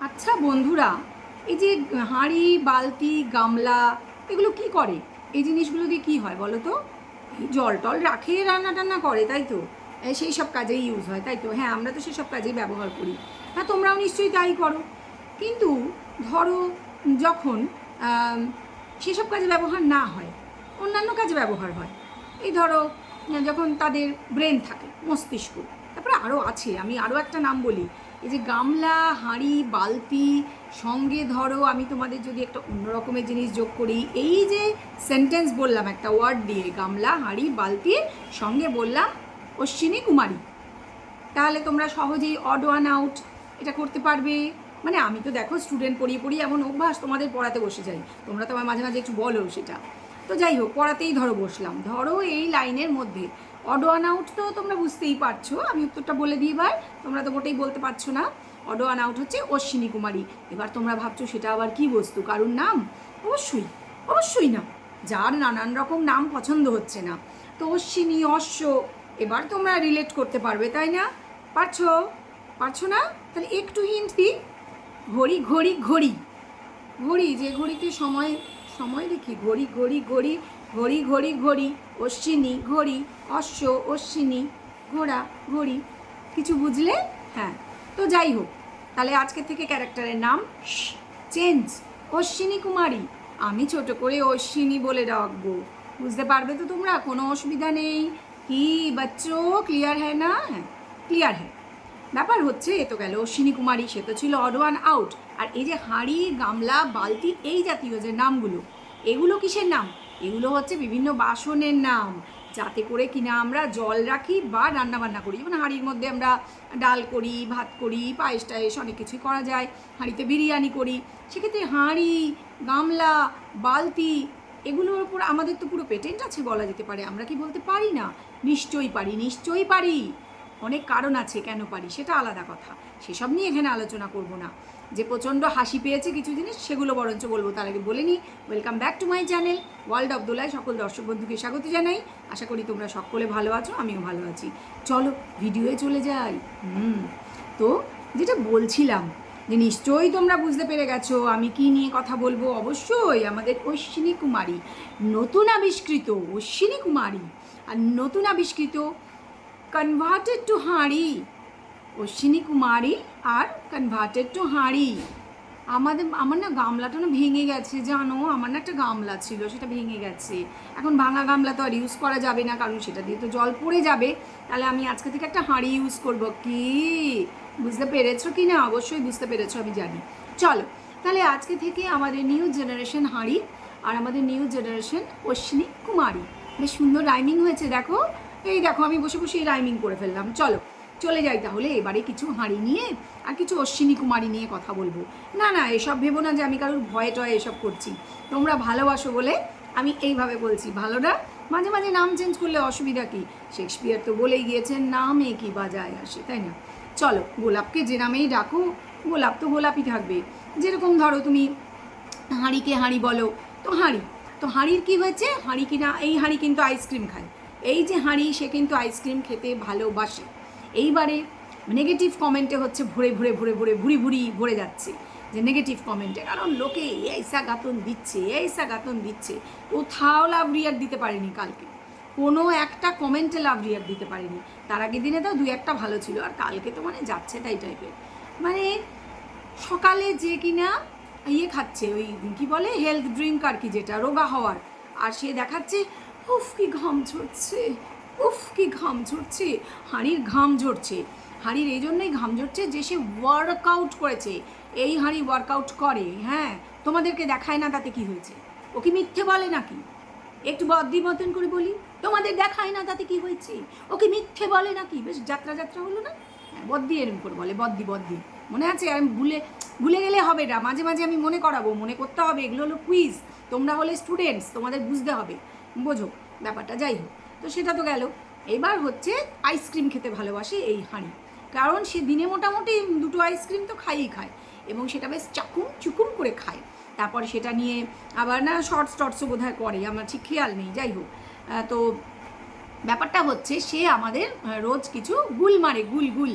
আচ্ছা বন্ধুরা, এই যে হাঁড়ি বালতি গামলা এগুলো কি করে? এই জিনিসগুলো দিয়ে কি হয় বলো তো? এই জল টল রাখে, রান্না টান্না করে, তাই তো? সেই সব কাজেই ইউজ হয়, তাই তো? হ্যাঁ, আমরা তো সেসব কাজেই ব্যবহার করি। হ্যাঁ, তোমরাও নিশ্চয়ই তাই করো। কিন্তু ধরো, যখন আম, সেসব কাজে ব্যবহার না হয়, অন্যান্য কাজে ব্যবহার হয়। এই ধরো, যখন তাদের ব্রেন থাকে, মস্তিষ্ক। তারপরে আরও আছে, আমি আরও একটা নাম বলি। এই যে গামলা, হাঁড়ি, বালতি, সঙ্গে ধরো আমি তোমাদের যদি একটা অন্য রকমের জিনিস যোগ করি, এই যে সেন্টেন্স বললাম একটা ওয়ার্ড দিয়ে, গামলা, হাঁড়ি, বালতি, সঙ্গে বললাম অশ্বিনী কুমারী, তাহলে তোমরা সহজেই অড ওয়ান আউট এটা করতে পারবে। মানে আমি তো দেখো স্টুডেন্ট পড়িয়ে পড়িয়ে এমন অভ্যাস, তোমাদের পড়াতে বসে যাই, তোমরা তো আমার মাঝে মাঝে একটু বলো সেটা। তো যাই হোক, পড়াতেই ধরো বসলাম, ধরো এই লাইনের মধ্যে অড ওয়ান আউট তো তোমরা বুঝতেই পারছো, আমি উত্তরটা বলে দিই এবার, তোমরা তো মোটেই বলতে পারছো না। অড ওয়ান আউট হচ্ছে অশ্বিনী কুমারী। এবার তোমরা ভাবছো সেটা আবার কি বস্তু, কারুর নাম? অবশ্যই, অবশ্যই না, যার নানান রকম নাম পছন্দ হচ্ছে না। তো অশ্বিনী, অশ্ব, এবার তোমরা রিলেট করতে পারবে, তাই না? পারছো? পারছো না? তাহলে একটু হিন্ট দিই। ঘড়ি, ঘড়ি, ঘড়ি, ঘড়ি, যে ঘড়িতে সময় সময় দেখি, ঘড়ি, ঘড়ি, ঘড়ি, ঘড়ি, ঘড়ি, ঘড়ি, অশ্বিনী, ঘড়ি, অশ্ব, অশ্বিনী, ঘোড়া, ঘড়ি। কিছু বুঝলে? হ্যাঁ। তো যাই হোক, তাহলে আজকে থেকে ক্যারেক্টারের নাম চেঞ্জ, অশ্বিনী কুমারী। আমি ছোট করে অশ্বিনী বলে রাখবো, বুঝতে পারবে তো তোমরা? কোনো অসুবিধা নেই। কি বাচ্চো, ক্লিয়ার হ্যাঁ না? হ্যাঁ, ক্লিয়ার হ্যাঁ। ব্যাপার হচ্ছে, এ তো গেল অশ্বিনী কুমারী, সে তো ছিল অড ওয়ান আউট। আর এই যে হাঁড়ি, গামলা, বালতি, এই জাতীয় যে নামগুলো, এগুলো কিসের নাম? এগুলো হচ্ছে বিভিন্ন বাসনের নাম, যাতে করে কিনা আমরা জল রাখি বা রান্না বান্না করি। যেমন হাঁড়ির মধ্যে আমরা ডাল করি, ভাত করি, পায়েস টায়েস অনেক কিছুই করা যায়। হাঁড়িতে বিরিয়ানি করি। সেক্ষেত্রে হাঁড়ি, গামলা, বালতি, এগুলোর উপর আমাদের তো পুরো পেটেন্ট আছে বলা যেতে পারে। আমরা কি বলতে পারি না? নিশ্চয়ই পারি, নিশ্চয়ই পারি। অনেক কারণ আছে কেন পারি, সেটা আলাদা কথা, সেসব নিয়ে এখানে আলোচনা করব না। যে প্রচণ্ড হাসি পেয়েছে কিছু জিনিস, সেগুলো বরঞ্চ বলবো। তার আগে বলে নিই, welcome back to my channel world of দোলায় সকল দর্শক বন্ধুকে স্বাগত জানাই। আশা করি তোমরা সকলে ভালো আছো, আমিও ভালো আছি। চলো ভিডিওয়ে চলে যাই। তো যেটা বলছিলাম, যে নিশ্চয়ই তোমরা বুঝতে পেরে গেছো আমি কি নিয়ে কথা বলবো। অবশ্যই আমাদের অশ্বিনী কুমারী, নতুন আবিষ্কৃত অশ্বিনী কুমারী, আর নতুন আবিষ্কৃত কনভার্টেড টু হাঁড়ি, অশ্বিনী কুমারী আর কনভার্টেড টু হাঁড়ি। আমার না গামলাটা না ভেঙে গেছে, জানো? আমার না একটা গামলা ছিল, সেটা ভেঙে গেছে। এখন ভাঙা গামলা তো আর ইউজ করা যাবে না, কারণ সেটা দিয়ে তো জল পড়ে যাবে। তাহলে আমি আজকে থেকে একটা হাঁড়ি ইউজ করব। কি বুঝতে পেরেছো কি না? অবশ্যই বুঝতে পেরেছো, আমি জানি। চলো, তাহলে আজকে থেকে আমাদের নিউ জেনারেশন হাঁড়ি, আর আমাদের নিউ জেনারেশন অশ্বিনী কুমারী। বেশ সুন্দর রাইমিং হয়েছে, দেখো। এই দেখো, আমি বসে বসে রাইমিং করে ফেললাম। চলো চলে যাই তাহলে এবারে কিছু হাঁড়ি নিয়ে আর কিছু অশ্বিনী কুমারী নিয়ে কথা বলবো। না না, এসব ভেবো না যে আমি কারোর ভয়ে টয়ে এসব করছি। তোমরা ভালোবাসো বলে আমি এইভাবে বলছি, ভালো না? মাঝে মাঝে নাম চেঞ্জ করলে অসুবিধা কি? শেক্সপিয়ার তো বলেই গিয়েছেন, নামে কি বাজায় আসে, তাই না? চলো, গোলাপকে যে নামেই ডাকো, গোলাপ তো গোলাপই থাকবে। যেরকম ধরো তুমি হাঁড়িকে হাঁড়ি বলো, তো হাঁড়ি, তো হাঁড়ির কি হয়েছে? হাঁড়ি কিনা, এই হাঁড়ি কিন্তু আইসক্রিম খায়। এই যে হাঁড়ি, সে কিন্তু আইসক্রিম খেতে ভালোবাসে। এইবারে নেগেটিভ কমেন্টে হচ্ছে ভরে ভরে ভরে ভরে ভুরি ভুরি ভরে যাচ্ছে, যে নেগেটিভ কমেন্টে, কারণ লোকে এইসা গাতন দিচ্ছে, এইসা গাতন দিচ্ছে। কোথাও লাভ রিয়াক্ট দিতে পারেনি কালকে, কোনো একটা কমেন্টে লাভ রিয়াক্ট দিতে পারেনি। তার আগের দিনে তো দুই একটা ভালো ছিল, আর কালকে তো মানে যাচ্ছে তাই টাইপের। মানে সকালে যে কিনা ইয়ে খাচ্ছে, ওই কি বলে হেলথ ড্রিঙ্ক আর কি, যেটা রোগা হওয়ার, আর সে দেখাচ্ছে উফ কি ঘাম ঝরছে, উফ কি ঘাম ঝরছে। হাঁড়ির ঘাম ঝরছে, হাঁড়ির এই জন্যই ঘাম ঝরছে যে সে ওয়ার্কআউট করেছে। এই হাঁড়ি ওয়ার্কআউট করে, হ্যাঁ, তোমাদেরকে দেখায় না, তাতে কি হয়েছে? ও কি মিথ্যে বলে নাকি? একটু বদ্দি মতন করে বলি, তোমাদের দেখায় না তাতে কি হয়েছে? ওকে মিথ্যে বলে নাকি? বেশ যাত্রা যাত্রা হলো না? হ্যাঁ, বদ্দি এরম করে বলে, বদ্দি বদ্দি। মনে আছে? আমি ভুলে ভুলে গেলে হবে না, মাঝে মাঝে আমি মনে করাবো, মনে করতে হবে। এগুলো হলো কুইজ, তোমরা হলে স্টুডেন্টস, তোমাদের বুঝতে হবে, বোঝো ব্যাপারটা। যাই হোক, তো সেটা তো গেল। এবার হচ্ছে আইসক্রিম খেতে ভালোবাসে এই হাঁড়ি, কারণ সে দিনে মোটামুটি দুটো আইসক্রিম তো খাইই খায়, এবং সেটা বেশ চাকুম চুকুম করে খায়। তারপরে সেটা নিয়ে আবার না শর্টস টর্টসও বোধ হয় করে, আমার ঠিক খেয়াল নেই। যাই হোক, তো ব্যাপারটা হচ্ছে সে আমাদের রোজ কিছু গুল মারে, গুল গুল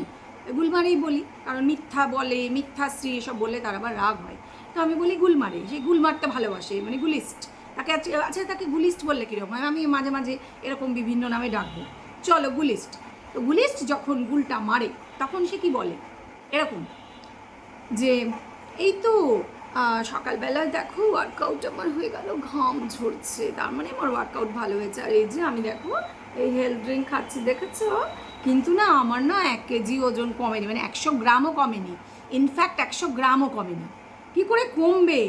গুলমারেই বলি, কারণ মিথ্যা বলে, মিথ্যাশ্রী এসব বললে তার আবার রাগ হয়। তো আমি বলি গুলমারে, সে গুল মারতে ভালোবাসে, মানে গুলিস্ট। তাকে আচ্ছা তাকে গুলিস্ট বললে কীরকম হয়, আমি মাঝে মাঝে এরকম বিভিন্ন নামে ডাকবো, চলো গুলিস্ট। তো গুলিস্ট যখন গুলটা মারে তখন সে কি বলে এরকম যে এই তো সকালবেলায় দেখো ওয়ার্কআউট আমার হয়ে গেল, ঘাম ঝরছে, তার মানে আমার ওয়ার্কআউট ভালো হয়েছে। আর এই যে আমি দেখো এই হেলথ ড্রিঙ্ক খাচ্ছি দেখেছো, কিন্তু না আমার না 1 কেজি ওজন কমেনি, মানে 100 গ্রামও কমেনি, ইনফ্যাক্ট 100 গ্রামও কমেনি। কী করে কমবে?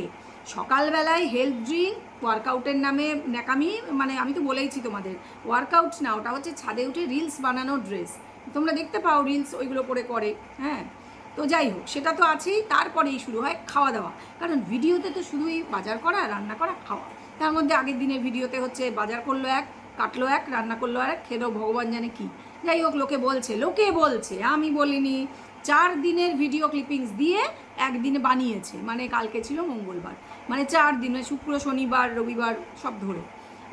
সকালবেলায় হেলথ ড্রিঙ্ক, ওয়ার্কআউটের নামে ন্যাকামি, মানে আমি তো বলেইছি তোমাদের, ওয়ার্কআউট না, ওটা হচ্ছে ছাদে উঠে রিলস বানানো ড্রেস, তোমরা দেখতে পাও রিলস ওইগুলো করে, হ্যাঁ। তো যাই হোক, সেটা তো আছেই, তারপরেই শুরু হয় খাওয়া দাওয়া। কারণ ভিডিওতে তো শুধুই বাজার করা, রান্না করা, খাওয়া, তার মধ্যে আগের দিনের ভিডিওতে হচ্ছে বাজার করলো এক, কাটলো এক, রান্না করলো এক, খেলো ভগবান জানে কি। যাই হোক, লোকে বলছে, আমি বলিনি। 4 দিনের ভিডিও ক্লিপিংস দিয়ে একদিনে বানিয়েছে, মানে কালকে ছিল মঙ্গলবার, মানে 4 দিন, মানে শুক্র শনিবার রবিবার সব ধরে,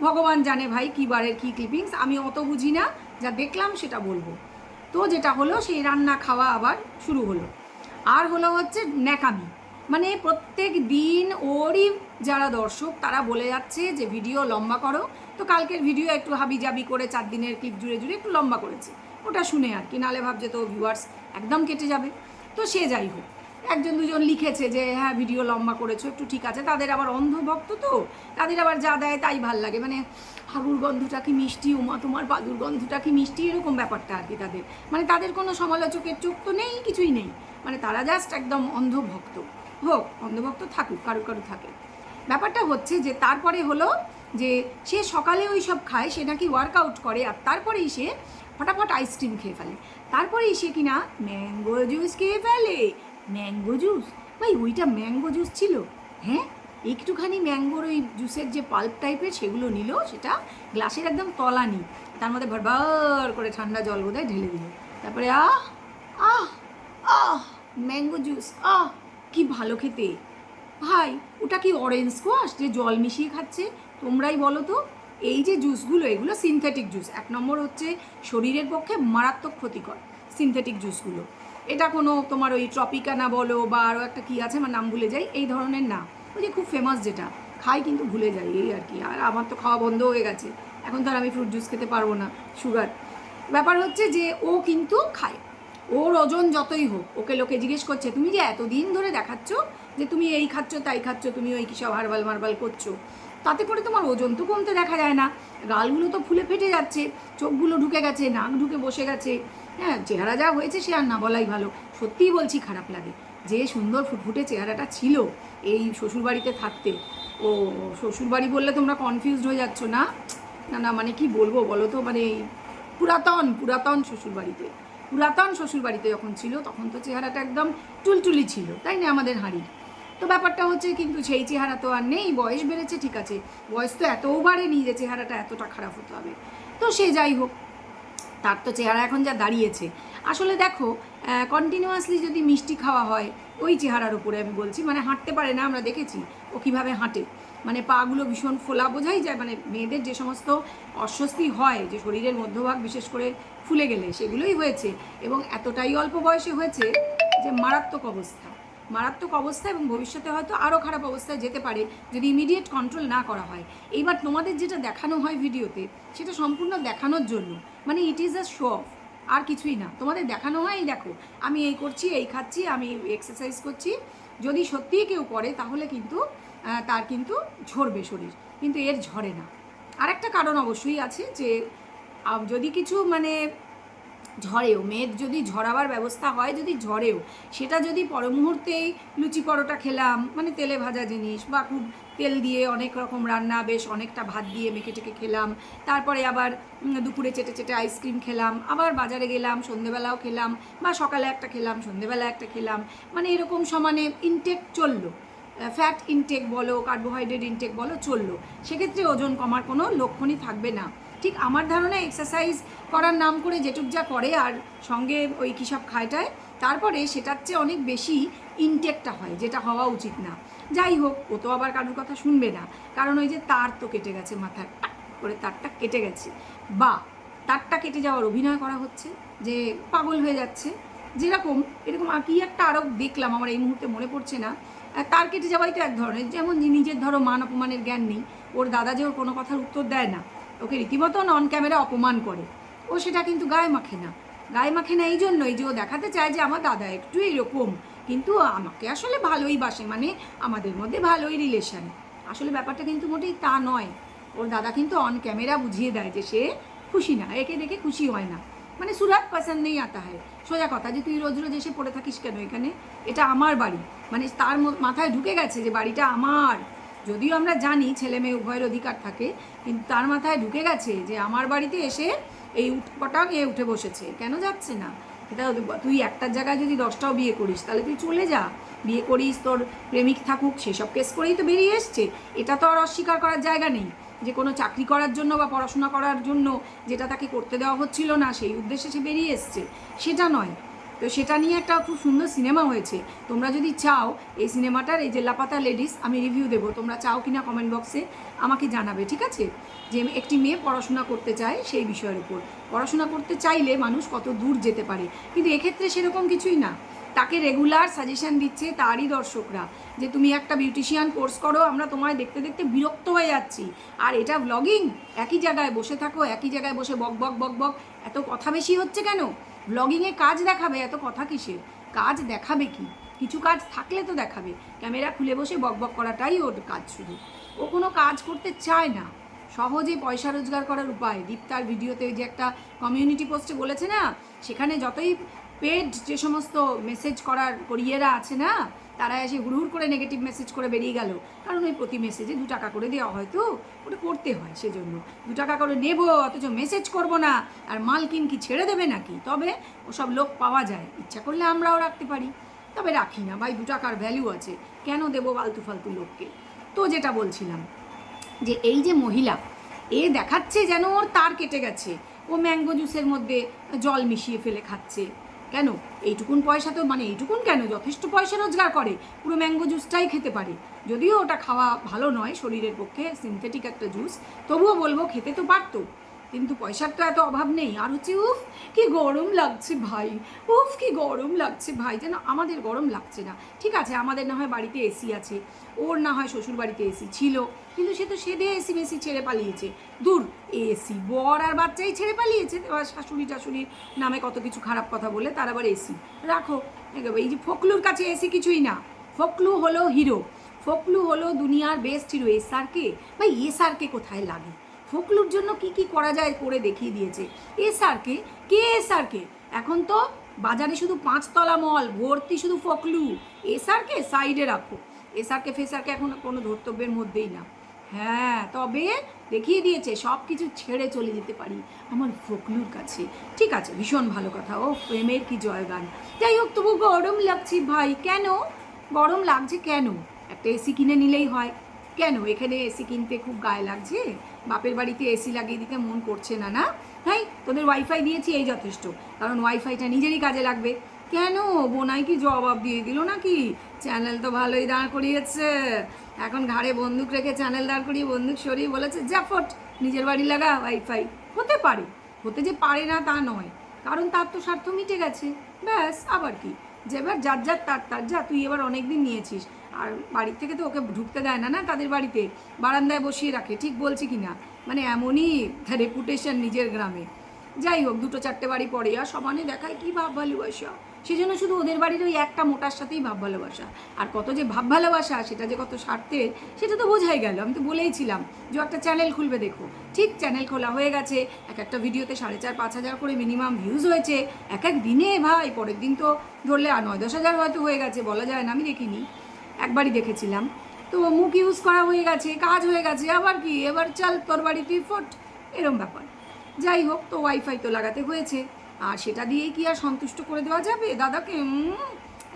ভগবান জানে ভাই কী বারের কী ক্লিপিংস, আমি অত বুঝি না, যা দেখলাম সেটা বলবো। তো যেটা হলো, সেই রান্না খাওয়া আবার শুরু হলো। আর হলো হচ্ছে ন্যাকামি, মানে প্রত্যেক দিন ওরই যারা দর্শক তারা বলে যাচ্ছে যে ভিডিও লম্বা করো। তো কালকের ভিডিও একটু হাবিজাবি করে 4 দিনের ক্লিপ জুড়ে একটু লম্বা করেছে, ওটা শুনে আর কি, নালে ভাবছে তো ভিউয়ার্স একদম কেটে যাবে। তো সে যাই হোক, 1 2 লিখেছে যে হ্যাঁ ভিডিও লম্বা করেছো, একটু ঠিক আছে। তাদের আবার অন্ধভক্ত, তো তাদের আবার যা দেয় তাই ভাল লাগে, মানে হাগুর গন্ধটা কি মিষ্টি, উমা তোমার পাদুর গন্ধটা কি মিষ্টি, এরকম ব্যাপারটা আর কি তাদের, মানে তাদের কোনো সমালোচকের চোখ তো নেই, কিছুই নেই, মানে তারা জাস্ট একদম অন্ধভক্ত। হোক, অন্ধভক্ত থাকুক, কারো থাকে। ব্যাপারটা হচ্ছে যে তারপরে হলো যে সে সকালে ওই সব খায়, সে নাকি ওয়ার্কআউট করে, আর তারপরেই সে ফটাফট আইসক্রিম খেয়ে ফেলে, তারপরেই সে কিনা ম্যাঙ্গো জুস খেয়ে ফেলে। ম্যাঙ্গো জুস, ভাই ওইটা ম্যাঙ্গো জুস ছিল? হ্যাঁ, একটুখানি ম্যাঙ্গোর ওই জুসের যে পাল্প টাইপের সেগুলো নিল, সেটা গ্লাসের একদম তলা নি, তার মধ্যে ভরভর করে ঠান্ডা জল বোধহয় ঢেলে দিল, তারপরে আহ আহ আহ ম্যাঙ্গো জুস, কি ভালো খেতে। ভাই ওটা কি অরেঞ্জ স্কোয়াশ যে জল মিশিয়ে খাচ্ছে? তোমরাই বলো তো। এই যে জুসগুলো, এগুলো সিনথেটিক জুস, 1 নম্বর হচ্ছে শরীরের পক্ষে মারাত্মক ক্ষতিকর সিনথেটিক জুসগুলো। এটা কোনো তোমার ওই ট্রপিকানা বলো বা আরও একটা কী আছে, আমার নাম ভুলে যাই, এই ধরনের না, ওই যে খুব ফেমাস যেটা খাই কিন্তু ভুলে যাই, এই আর কি। আর আমার তো খাওয়া বন্ধ হয়ে গেছে এখন, তো আর আমি ফ্রুট জুস খেতে পারবো না, সুগার। ব্যাপার হচ্ছে যে ও কিন্তু খায়, ওর ওজন যতই হোক, ওকে লোকে জিজ্ঞেস করছে তুমি যে এতদিন ধরে দেখাচ্ছ যে তুমি এই খাচ্ছ তাই খাচ্ছ, তুমি ওই কিসব হারবাল মারবাল করছো, তাতে করে তোমার ওজন তো কমতে দেখা যায় না, গালগুলো তো ফুলে ফেটে যাচ্ছে, চোখগুলো ঢুকে গেছে, নাক ঢুকে বসে গেছে, হ্যাঁ চেহারা যা হয়েছে সে আর না বলাই ভালো। সত্যিই বলছি, খারাপ লাগে। যে সুন্দর ফুটফুটে চেহারাটা ছিল এই শ্বশুরবাড়িতে থাকতে, ও শ্বশুরবাড়ি বললে তোমরা কনফিউজড হয়ে যাচ্ছ না, না মানে কি বলবো বলো তো, মানে পুরাতন শ্বশুরবাড়িতে যখন ছিল তখন তো চেহারাটা একদম টুলটুলি ছিল, তাই না আমাদের হাঁড়ি। তো ব্যাপারটা হচ্ছে, কিন্তু সেই চেহারা তো আর নেই, বয়স বেড়েছে ঠিক আছে, বয়স তো এতও বাড়েনি যে চেহারাটা এতটা খারাপ হতে হবে। তো সে যাই হোক, তার তো চেহারা এখন যা দাঁড়িয়েছে, আসলে দেখো কন্টিনিউয়াসলি যদি মিষ্টি খাওয়া হয়, ওই চেহারার উপরে আমি বলছি, মানে হাঁটতে পারে না, আমরা দেখেছি ও কীভাবে হাঁটে, মানে পাগুলো ভীষণ ফোলা, বোঝাই যায়, মানে মেয়েদের যে সমস্ত অস্বস্তি হয় যে শরীরের মধ্যভাগ বিশেষ করে ফুলে গেলে, সেগুলোই হয়েছে, এবং এতটাই অল্প বয়সে হয়েছে যে মারাত্মক অবস্থা, এবং ভবিষ্যতে হয়তো আরও খারাপ অবস্থায় যেতে পারে যদি ইমিডিয়েট কন্ট্রোল না করা হয়। এইবার তোমাদের যেটা দেখানো হয় ভিডিওতে, সেটা সম্পূর্ণ দেখানোর জন্য, মানে it is a show off, আর কিছুই না। তোমাদের দেখানো হয়, এই দেখো আমি এই করছি, এই খাচ্ছি, আমি এক্সারসাইজ করছি, যদি সত্যিই কেউ করে তাহলে কিন্তু তার কিন্তু ঝরবে শরীর, কিন্তু এর ঝরে না। আরেকটা কারণ অবশ্যই আছে, যে যদি কিছু মানে ঝরেও, মেয়ের যদি ঝরাবার ব্যবস্থা হয়, যদি ঝরেও, সেটা যদি পর মুহূর্তেই লুচি পরোটা খেলাম, মানে তেলে ভাজা জিনিস, বা খুব তেল দিয়ে অনেক রকম রান্না, বেশ অনেকটা ভাত দিয়ে মেখে টেকে খেলাম, তারপরে আবার দুপুরে চেটে আইসক্রিম খেলাম, আবার বাজারে গেলাম, সন্ধেবেলাও খেলাম, বা সকালে একটা খেলাম, সন্ধেবেলা একটা খেলাম, মানে এরকম সমানে ইনটেক চললো, ফ্যাট ইনটেক বলো, কার্বোহাইড্রেট ইনটেক বলো, চললো, সেক্ষেত্রে ওজন কমার কোনো লক্ষণই থাকবে না। ঠিক আমার ধারণা এক্সারসাইজ করার নাম করে যেটুক যা করে, আর সঙ্গে ওই কী সব খায়টায়, তারপরে সেটার চেয়ে অনেক বেশি ইনটেকটা হয়, যেটা হওয়া উচিত না। যাই হোক, ও তো আবার কারোর কথা শুনবে না, কারণ ওই যে তার তো কেটে গেছে, মাথার টাক করে তারটা কেটে গেছে, বা তারটা কেটে যাওয়ার অভিনয় করা হচ্ছে যে পাগল হয়ে যাচ্ছে, যেরকম এরকম আর কি একটা আরও দেখলাম, আমার এই মুহূর্তে মনে পড়ছে না। তার কেটে যাওয়াই তো এক ধরনের, যেমন নিজের ধরো মান অপমানের জ্ঞান নেই, ওর দাদা যে ওর কোনো কথার উত্তর দেয় না, ওকে রীতিমতো অন ক্যামেরা অপমান করে, ও সেটা কিন্তু গায়ে মাখে না। গায়ে মাখে না এই জন্যই যে ও দেখাতে চায় যে আমার দাদা একটু এইরকম, কিন্তু আমাকে আসলে ভালোই বাসে, মানে আমাদের মধ্যে ভালোই রিলেশন। আসলে ব্যাপারটা কিন্তু মোটেই তা নয়। ওর দাদা কিন্তু অন ক্যামেরা বুঝিয়ে দেয় যে সে খুশি না, একে দেখে খুশি হয় না, মানে সুরাত পছন্দ নেই আতা হয়। সোজা কথা যে তুই রোজ রোজ এসে পড়ে থাকিস কেন এখানে, এটা আমার বাড়ি, মানে তার মাথায় ঢুকে গেছে যে বাড়িটা আমার। যদিও আমরা জানি ছেলে মেয়ে উভয়ের অধিকার থাকে, কিন্তু তার মাথায় ঢুকে গেছে যে আমার বাড়িতে এসে এই উঠপটাং এ উঠে বসেছে, কেন যাচ্ছে না? এটা তুই একটার জায়গায় যদি 10টাও বিয়ে করিস তাহলে তুই চলে যা, বিয়ে করিস, তোর প্রেমিক থাকুক, সেসব কেস করেই তো বেরিয়ে এসছে। এটা তো আর অস্বীকার করার জায়গা নেই যে কোনো চাকরি করার জন্য বা পড়াশোনা করার জন্য যেটা তাকে করতে দেওয়া হচ্ছিল না সেই উদ্দেশ্যে সে বেরিয়ে এসছে, সেটা নয়। তো সেটা নিয়ে একটা খুব সুন্দর সিনেমা হয়েছে। তোমরা যদি চাও এই সিনেমাটার, এই যে লাপাতা লেডিস, আমি রিভিউ দেবো, তোমরা চাও কিনা কমেন্ট বক্সে আমাকে জানাবে, ঠিক আছে? যে একটি মেয়ে পড়াশোনা করতে চায় সেই বিষয়ের উপর। পড়াশোনা করতে চাইলে মানুষ কত দূর যেতে পারে, কিন্তু এক্ষেত্রে সেরকম কিছুই না। তাকে রেগুলার সাজেশন দিচ্ছে তারই দর্শকরা যে তুমি একটা বিউটিশিয়ান কোর্স করো, আমরা তোমায় দেখতে দেখতে বিরক্ত হয়ে যাচ্ছি। আর এটা ব্লগিং, একই জায়গায় বসে থাকো, একই জায়গায় বসে বক বক বক বক, এত কথা বেশি হচ্ছে কেন? ব্লগিংয়ে কাজ দেখাবে, এত কথা কিসের? কাজ দেখাবে কি? কিছু কাজ থাকলে তো দেখাবে, ক্যামেরা খুলে বসে বক বক করাটাই ওর কাজ শুধু। ও কোনো কাজ করতে চায় না, সহজে পয়সা রোজগার করার উপায়। দীপ্তার ভিডিওতে যে একটা কমিউনিটি পোস্টে বলেছে না, সেখানে যতই পেড যে সমস্ত মেসেজ করিয়েরা আছে না, তারা এসে হুড়হুড় করে নেগেটিভ মেসেজ করে বেরিয়ে গেল, কারণ ওই প্রতি মেসেজে 2 টাকা করে দেওয়া হয়, তো ওটা করতে হয়, সেজন্য 2 টাকা করে নেবো অথচ মেসেজ করব না, আর মালকিন কি ছেড়ে দেবে নাকি? তবে ওসব লোক পাওয়া যায়, ইচ্ছা করলে আমরাও রাখতে পারি, তবে রাখি না ভাই, 2 টাকার ভ্যালু আছে, কেন দেবো ফালতু ফালতু লোককে? তো যেটা বলছিলাম যে এই যে মহিলা, এ দেখাচ্ছে যেন ওর তার কেটে গেছে, ও ম্যাঙ্গো জুসের মধ্যে জল মিশিয়ে ফেলে খাচ্ছে। কেন? এইটুকুন পয়সা তো, মানে এইটুকুন কেন, যথেষ্ট পয়সা রোজগার করে, পুরো ম্যাঙ্গো জুসটাই খেতে পারে। যদিও ওটা খাওয়া ভালো নয় শরীরের পক্ষে, সিনথেটিক একটা জুস, তবুও বলবো খেতে তো পারতো, কিন্তু পয়সার তো এত অভাব নেই। আর হচ্ছে উফ কি গরম লাগছে ভাই, উফ কি গরম লাগছে ভাই, যেন আমাদের গরম লাগছে না। ঠিক আছে, আমাদের না হয় বাড়িতে এসি আছে, ওর না হয় শ্বশুর বাড়িতে এসি ছিল, কিন্তু সে তো সেদে এসি মেসি ছেড়ে পালিয়েছে। দূর, এসি বর আর বাচ্চাই ছেড়ে পালিয়েছে, এবার শাশুড়ি টাশুড়ির নামে কত কিছু খারাপ কথা বলে তার আবার এসি রাখো। এই যে ফকলুর কাছে এসি কিছুই না, ফকলু হলো হিরো, ফকলু হলো দুনিয়ার বেস্ট হিরো। এসআরকে ভাই, এসআরকে কোথায় লাগে? ফকলুর জন্য কি কি করা যায় করে দেখিয়ে দিয়েছে। এসআরকে কে? এসআরকে এখন তো বাজারে শুধু 5 তলা মল ভর্তি শুধু ফকলু। এসআরকে সাইডে রাখো, এসআরকে ফেসআরকে এখন কোনো ধর্তব্যের মধ্যেই না। হ্যাঁ, তবে দেখিয়ে দিয়েছে সব কিছু ছেড়ে চলে যেতে পারি আমার ফকলুর কাছে। ঠিক আছে, ভীষণ ভালো কথা, ও প্রেমের কি জয়গান। যাই হোক, তবু গরম লাগছে ভাই। কেন গরম লাগছে? কেন? একটা এসি কিনে নিলেই হয়। কেন এখানে এসি কিনতে খুব গায়ে লাগছে? বাপের বাড়িতে এসি লাগিয়ে দিতে মন করছে না? না, হ্যাঁ, তোদের ওয়াইফাই দিয়েছি এই যথেষ্ট, কারণ ওয়াইফাইটা নিজেরই কাজে লাগবে। কেন বোনাই কি জবাব দিয়ে দিল নাকি? চ্যানেল তো ভালোই দাঁড় করিয়েছে, এখন ঘাড়ে বন্দুক রেখে চ্যানেল দাঁড় করিয়ে বন্দুক সরিয়ে বলেছে যা ফট নিজের বাড়ি লাগা ওয়াইফাই। হতে পারে, হতে যে পারে না তা নয়, কারণ তার তো স্বার্থ মিটে গেছে, ব্যাস। আবার কি, যে এবার যার যার তার যা, তুই এবার অনেক দিন নিয়েছিস, আর বাড়ির থেকে তো ওকে ঢুকতে দেয় না, না তাদের বাড়িতে, বারান্দায় বসিয়ে রাখে। ঠিক বলছি কি না? মানে এমনই রেপুটেশন নিজের গ্রামে। যাই হোক, 2-4টে বাড়ি পড়ে আর সমানে দেখায় কি ভাব ভালোবাসা, সেজন্য শুধু ওদের বাড়ির ওই একটা মোটার সাথেই ভাব ভালোবাসা। আর কত যে ভাব ভালোবাসা, সেটা যে কত স্বার্থের, সেটা তো বোঝাই গেল। আমি তো বলেইছিলাম যে একটা চ্যানেল খুলবে, দেখো ঠিক চ্যানেল খোলা হয়ে গেছে। একটা ভিডিওতে 4,500-5 হাজার করে মিনিমাম ভিউজ হয়েছে এক এক দিনে ভাই। পরের দিন তো ধরলে 9-10 হাজার হয়তো হয়ে গেছে, বলা যায় না, আমি দেখিনি, একবারই দেখেছিলাম। তো মুখ ইউজ করা হয়ে গেছে, কাজ হয়ে গেছে, আবার কি এবার চল তোর বাড়ি তুই ফোট, এরম ব্যাপার। যাই হোক, তো ওয়াইফাই তো লাগাতে হয়েছে, আর সেটা দিয়েই কি আর সন্তুষ্ট করে দেওয়া যাবে দাদাকে?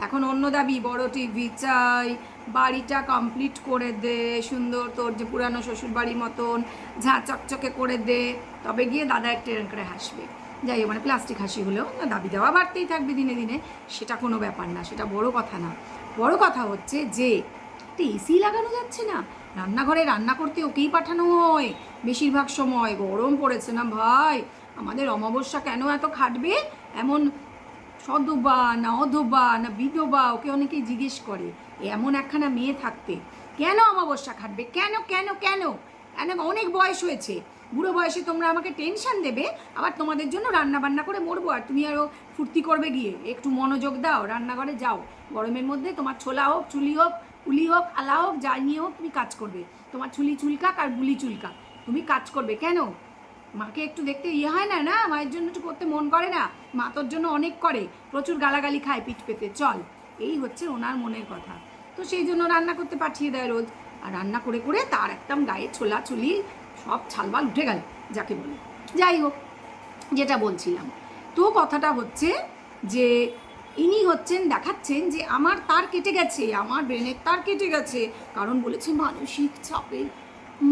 এখন অন্য দাবি, বড় টিভি চাই, বাড়িটা কমপ্লিট করে দে সুন্দর, তোর যে পুরানো শ্বশুর বাড়ির মতন ঝাঁ চকচকে করে দে, তবে গিয়ে দাদা একটা এরকম করে হাসবে। যাই হোক, মানে প্লাস্টিক হাসি হলেও না, দাবি দেওয়া বাড়তেই থাকবে দিনে দিনে, সেটা কোনো ব্যাপার না, সেটা বড় কথা না। বড় কথা হচ্ছে যে একটা এসি লাগানো যাচ্ছে না, রান্নাঘরে রান্না করতে ওকেই পাঠানো হয় বেশিরভাগ সময়। গরম পড়েছে না ভাই, আমাদের অমাবস্যা কেন এত খাটবে? এমন সধবা না অধবা না বিধবা, ওকে অনেকেই জিজ্ঞেস করে এমন একখানা মেয়ে থাকতে কেন অমাবস্যা খাটবে, কেন কেন কেন? অনেক বয়স হয়েছে, বুড়ো বয়সে তোমরা আমাকে টেনশন দেবে, আবার তোমাদের জন্য রান্না বান্না করে মরবো, আর তুমি আরও ফুর্তি করবে গিয়ে। একটু মনোযোগ দাও, রান্নাঘরে যাও, গরমের মধ্যে তোমার ছোলা হোক, চুলি হোক, উলি হোক, আলা হোক, যা নিয়ে হোক তুমি কাজ করবে। তোমার চুলি চুলকাক আর বুলি চুলকাক, তুমি কাজ করবে। কেন? মাকে একটু দেখতে হয় না, না মায়ের জন্য একটু করতে মন করে না? মা তোর জন্য অনেক করে, প্রচুর গালাগালি খায় পিঠ পেতে, চল। এই হচ্ছে ওনার মনের কথা। তো সেই জন্য রান্না করতে পাঠিয়ে দেয় রোজ, আর রান্না করে করে তার একদম গায়ে ছোলা চুলি সব ছালবাল উঠে গেল যাকে বলে। যাই হোক, যেটা বলছিলাম, তো কথাটা হচ্ছে যে ইনি হচ্ছেন, দেখাচ্ছেন যে আমার তার কেটে গেছে, আমার ব্রেনের তার কেটে গেছে, কারণ বলেছে মানসিক চাপে,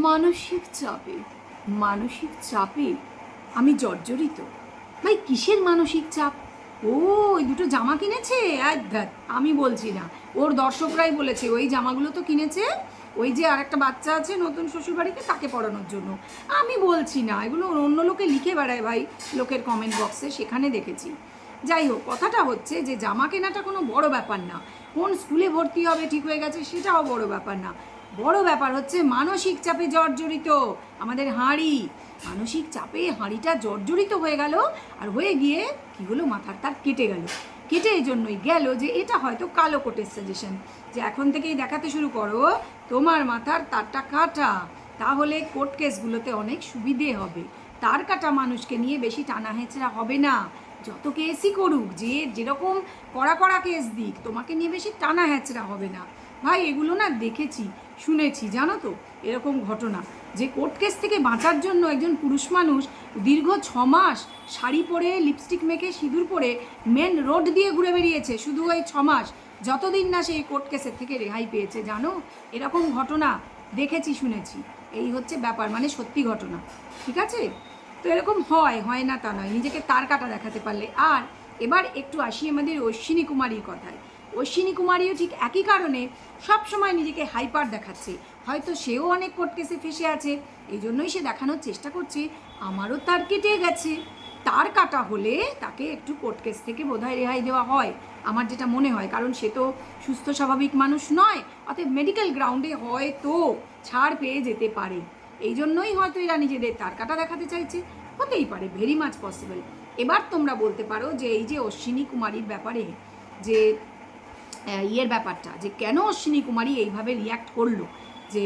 মানসিক চাপে, মানসিক চাপে আমি জর্জরিত। ভাই কিসের মানসিক চাপ? ও ওই দুটো জামা কিনেছে, আমি বলছি না, ওর দর্শকরাই বলেছে ওই জামাগুলো তো কিনেছে ওই যে আর একটা বাচ্চা আছে নতুন শ্বশুরবাড়িতে, তাকে পড়ানোর জন্য। আমি বলছি না, এগুলো অন্য লোকে লিখে বেড়ায় ভাই, লোকের কমেন্ট বক্সে, সেখানে দেখেছি। যাই হোক, কথাটা হচ্ছে যে জামা কেনাটা কোনো বড় ব্যাপার না, কোন স্কুলে ভর্তি হবে ঠিক হয়ে গেছে সেটাও বড় ব্যাপার না। বড় ব্যাপার হচ্ছে মানসিক চাপে জর্জরিত আমাদের হাঁড়ি। মানসিক চাপে হাঁড়িটা জর্জরিত হয়ে গেল, আর হয়ে গিয়ে কী হলো, মাথার তার কেটে গেল। কেটে এই জন্যই গেল যে এটা হয়তো কালো কোটের সাজেশন, যে এখন থেকেই দেখাতে শুরু করো তোমার মাথার তারটা কাটা, তাহলে কোর্ট কেসগুলোতে অনেক সুবিধে হবে। তার কাটা মানুষকে নিয়ে বেশি টানা হেঁচড়া হবে না, যত কেসই করুক, যে যেরকম কড়া কড়া কেস দিক, তোমাকে নিয়ে বেশি টানা হেঁচড়া হবে না। ভাই এগুলো না দেখেছি শুনেছি, জানো তো, এরকম ঘটনা যে কোর্ট কেস থেকে বাঁচার জন্য একজন পুরুষ মানুষ দীর্ঘ 6 মাস শাড়ি পরে, লিপস্টিক মেখে, সিঁদুর পরে মেন রোড দিয়ে ঘুরে বেরিয়েছে, শুধু ওই 6 মাস, যতদিন না সেই কোর্ট কেসের থেকে রেহাই পেয়েছে। জানো, এরকম ঘটনা দেখেছি শুনেছি, এই হচ্ছে ব্যাপার, মানে সত্যি ঘটনা, ঠিক আছে? তো এরকম হয় না তা নয়, নিজেকে তার কাটা দেখাতে পারলে। আর এবার একটু আসি আমাদের অশ্বিনী কুমারীর কথায়। অশ্বিনী কুমারীও ঠিক একই কারণে সব সময় নিজেকে হাইপার দেখাচ্ছে। হয়তো সেও অনেক কোর্ট কেসে ফেসে আছে, এই জন্যই সে দেখানোর চেষ্টা করছে আমারও তার কেটে গেছে। তার কাটা হলে তাকে একটু কোর্ট কেস থেকে বোধহয় রেহাই দেওয়া হয়, আমার যেটা মনে হয়, কারণ সে তো সুস্থ স্বাভাবিক মানুষ নয়, অতএব মেডিকেল গ্রাউন্ডে হয়তো ছাড় পেয়ে যেতে পারে। এই জন্যই হয়তো এরা নিজেদের তার কাটা দেখাতে চাইছে, হতেই পারে, ভেরি মাচ পসিবল। এবার তোমরা বলতে পারো যে এই যে অশ্বিনী কুমারীর ব্যাপারে যে ইয়ের ব্যাপারটা, যে কেন অশ্বিনী কুমারী এইভাবে রিয়্যাক্ট করলো, যে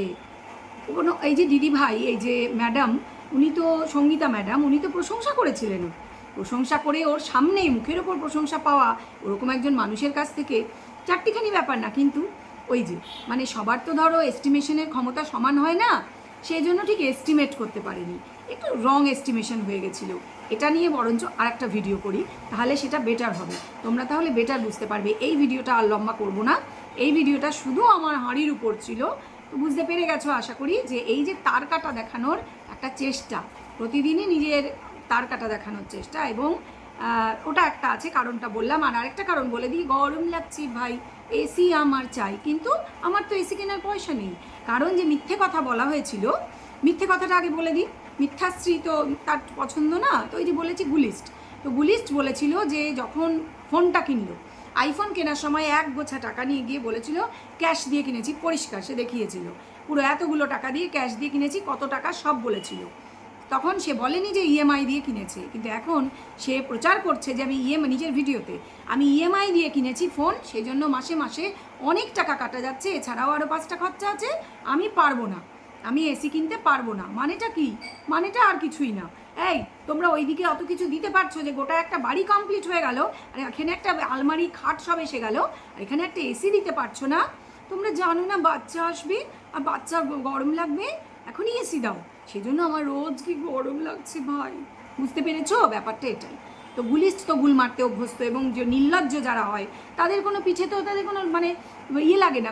কোনো এই যে দিদি ভাই, এই যে ম্যাডাম, উনি তো সঙ্গীতা ম্যাডাম, উনি তো প্রশংসা করেছিলেন, প্রশংসা করে ওর সামনেই মুখের ওপর প্রশংসা পাওয়া ওরকম একজন মানুষের কাছ থেকে চারটিখানি ব্যাপার না, কিন্তু ওই যে মানে সবার তো ধরো এস্টিমেশনের ক্ষমতা সমান হয় না, সেই জন্য ঠিক এস্টিমেট করতে পারেনি, একটু রং এস্টিমেশন হয়ে গেছিলো। এটা নিয়ে বরঞ্চ আর একটা ভিডিও করি, তাহলে সেটা বেটার হবে, তোমরা তাহলে বেটার বুঝতে পারবে। এই ভিডিওটা আর লম্বা করবো না, এই ভিডিওটা শুধু আমার হাঁড়ির উপর ছিল। তো বুঝতে পেরে গেছো আশা করি, যে এই যে তার কাটা দেখানোর একটা চেষ্টা, প্রতিদিনই নিজের তার কাটা দেখানোর চেষ্টা, এবং ওটা একটা আছে, কারণটা বললাম। আর আরেকটা কারণ বলে দিই, গরম লাগছে ভাই, এসি আমার চাই, কিন্তু আমার তো এসি কেনার পয়সা নেই। কারণ যে মিথ্যে কথা বলা হয়েছিল, মিথ্যে কথাটা আগে বলে দিই, মিথ্যাশ্রী তো তার পছন্দ না, তো ওই যে বলেছি গুলিস্ট, তো গুলিস্ট বলেছিল যে যখন ফোনটা কিনলো, আইফোন কেনার সময় এক গোছা টাকা নিয়ে গিয়ে বলেছিল ক্যাশ দিয়ে কিনেছি, পরিষ্কার সে দেখিয়েছিল, পুরো এতগুলো টাকা দিয়ে ক্যাশ দিয়ে কিনেছি, কত টাকা সব বলেছিল। তখন সে বলেনি যে ইএমআই দিয়ে কিনেছে, কিন্তু এখন সে প্রচার করছে যে আমি নিজের ভিডিওতে আমি ইএমআই দিয়ে কিনেছি ফোন, সেই জন্য মাসে মাসে অনেক টাকা কাটা যাচ্ছে, এছাড়াও আরও 5টা খরচা আছে, আমি পারবো না, আমি এসি কিনতে পারবো না। মানেটা কি? মানেটা আর কিছুই না। এই তোমরা ওইদিকে অত কিছু দিতে পারছো যে গোটা একটা বাড়ি কমপ্লিট হয়ে গেল, আর এখানে একটা আলমারি খাট সব এসে গেল, আর এখানে একটা এসি দিতে পারছো না। তোমরা জানো না বাচ্চা আসবে আর বাচ্চা গরম লাগবে, এখনই এসি দাও। সেজন্য আমার রোজ কি গরম লাগছে ভাই, বুঝতে পেরেছো ব্যাপারটা এটাই। তো গুলিস্ট তো গুল মারতে অভ্যস্ত, এবং যে নির্লজ্জ যারা হয় তাদের কোনো পিছে তো তাদের কোনো মানে ইয়ে লাগে না,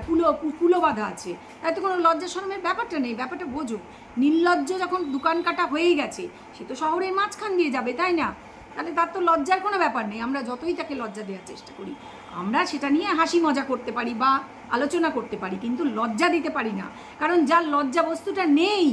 কুলো বাঁধা আছে, তাই তো কোনো লজ্জা শরমের ব্যাপারটা নেই। ব্যাপারটা বোঝো, নির্লজ্জ যখন দোকান কাটা হয়েই গেছে, সে তো শহরের মাঝখান দিয়ে যাবে, তাই না? তাহলে তার তো লজ্জার কোনো ব্যাপার নেই। আমরা যতই তাকে লজ্জা দেওয়ার চেষ্টা করি, আমরা সেটা নিয়ে হাসি মজা করতে পারি বা আলোচনা করতে পারি, কিন্তু লজ্জা দিতে পারি না, কারণ যার লজ্জা বস্তুটা নেই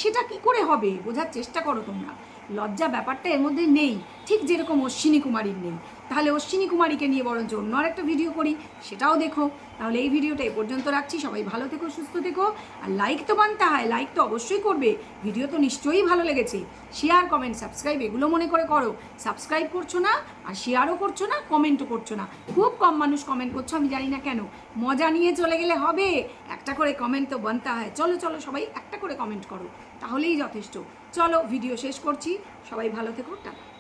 সেটা কি করে হবে, বোঝার চেষ্টা করো তোমরা। লজ্জা ব্যাপারটা এর মধ্যে নেই, ঠিক যেরকম অশ্বিনী কুমারীর নেই। তাহলে অশ্বিনী কুমারীকে নিয়ে বরঞ্চ অন্য আরেকটা ভিডিও করি, সেটাও দেখো। তাহলে এই ভিডিওটা এ পর্যন্ত রাখছি। সবাই ভালো থেকো, সুস্থ থেকো। আর লাইক তো বানতে হয়, লাইক তো অবশ্যই করবে। ভিডিও তো নিশ্চয়ই ভালো লেগেছে। শেয়ার, কমেন্ট, সাবস্ক্রাইব এগুলো মনে করে করো। সাবস্ক্রাইব করছো না, আর শেয়ারও করছো না, কমেন্টও করছো না। খুব কম মানুষ কমেন্ট করছো, আমি জানি না কেন। মজা নিয়ে চলে গেলে হবে, একটা করে কমেন্ট তো বানতে হয়। চলো চলো সবাই একটা করে কমেন্ট করো, তাহলেই যথেষ্ট। চলো ভিডিও শেষ করছি। সবাই ভালো থেকো, টাটা।